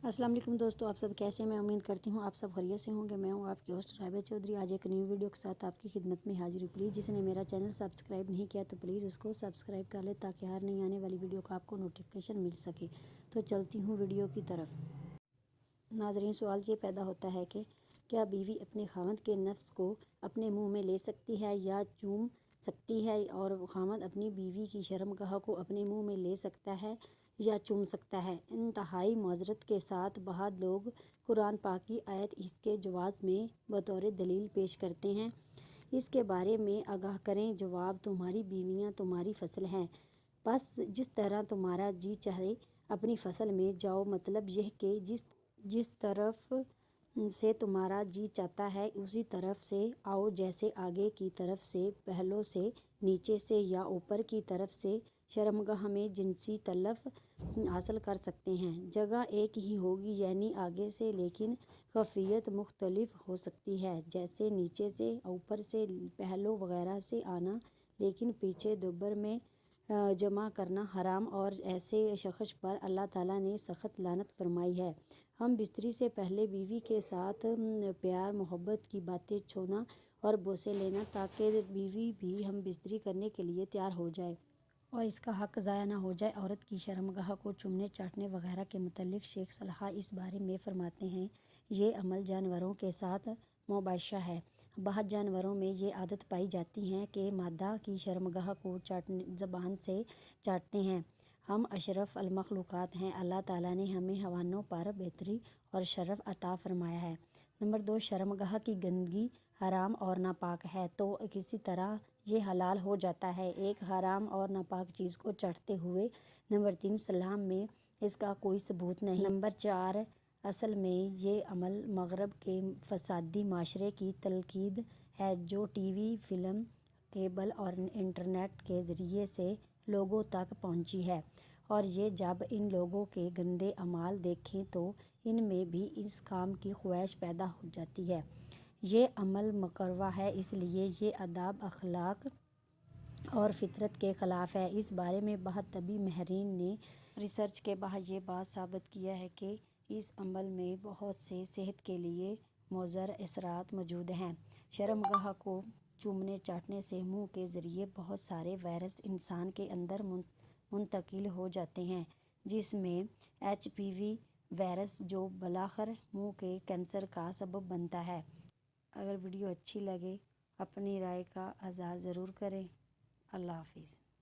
अस्सलाम वालेकुम दोस्तों, आप सब कैसे हैं? मैं उम्मीद करती हूँ आप सब खैरियत से होंगे। मैं हूँ आपकी होस्ट राबिया चौधरी। आज एक न्यू वीडियो के साथ आपकी खिदमत में हाजिर हूँ। प्लीज़ जिसने मेरा चैनल सब्सक्राइब नहीं किया तो प्लीज़ उसको सब्सक्राइब कर ले ताकि हर नई आने वाली वीडियो का आपको नोटिफिकेशन मिल सके। तो चलती हूँ वीडियो की तरफ। नाज़रीन, सवाल ये पैदा होता है कि क्या बीवी अपने खावंद के नफ्स को अपने मुँह में ले सकती है या चूम सकती है, और खावंद अपनी बीवी की शर्मगाह को अपने मुँह में ले सकता है या चूम सकता है। इंतहाई माजरत के साथ बाद लोग कुरान पाक की आयत इसके जवाब में बतौर दलील पेश करते हैं। इसके बारे में आगाह करें। जवाब: तुम्हारी बीवियां तुम्हारी फसल हैं, बस जिस तरह तुम्हारा जी चाहे अपनी फसल में जाओ। मतलब यह कि जिस तरफ से तुम्हारा जी चाहता है उसी तरफ से आओ। जैसे आगे की तरफ से, पहलों से, नीचे से या ऊपर की तरफ से शर्मगाह में जिनसी तलफ हासिल कर सकते हैं। जगह एक ही होगी यानी आगे से, लेकिन कैफियत मुख्तलिफ हो सकती है, जैसे नीचे से, ऊपर से, पहलों वगैरह से आना, लेकिन पीछे दुबर में जमा करना हराम, और ऐसे शख्स पर अल्लाह ताला ने सख्त लानत फरमाई है। हम बिस्तरी से पहले बीवी के साथ प्यार मोहब्बत की बातें छूना और बोसे लेना, ताकि बीवी भी हम बिस्तरी करने के लिए तैयार हो जाए और इसका हक ज़ाया ना हो जाए। औरत की शर्मगाह को चूमने चाटने वगैरह के मुतल्लिक शेख सलाह इस बारे में फरमाते हैं, ये अमल जानवरों के साथ मुबाशा है। बहुत जानवरों में ये आदत पाई जाती है कि मादा की शर्मगाह को ज़बान से चाटते हैं। हम अशरफ अल मखलूक़ात हैं। अल्लाह ताला ने हमें हवानों पर बेहतरी और शरफ अता फरमाया है। नंबर 2, शर्मगाह की गंदगी हराम और नापाक है तो किसी तरह ये हलाल हो जाता है एक हराम और नापाक चीज़ को चाटते हुए। नंबर 3, इस्लाम में इसका कोई सबूत नहीं। नंबर 4, असल में ये अमल मगरब के फसादी माशरे की तलकीद है जो टीवी, फिल्म, केबल और इंटरनेट के ज़रिए से लोगों तक पहुंची है, और ये जब इन लोगों के गंदे अमाल देखें तो इनमें भी इस काम की ख्वाहिश पैदा हो जाती है। ये अमल मकरूह है, इसलिए ये अदाब, अखलाक और फितरत के ख़िलाफ़ है। इस बारे में बहुत तबी माहिरीन ने रिसर्च के बाद ये बात साबित किया है कि इस अमल में बहुत से सेहत के लिए मुज़र असरात मौजूद हैं। शर्मगाह को चूमने चाटने से मुंह के ज़रिए बहुत सारे वायरस इंसान के अंदर मुंतकिल हो जाते हैं, जिसमें HPV वायरस जो बिलाखिर मुंह के कैंसर का सबब बनता है। अगर वीडियो अच्छी लगे अपनी राय का इज़हार ज़रूर करें। अल्लाह हाफिज़।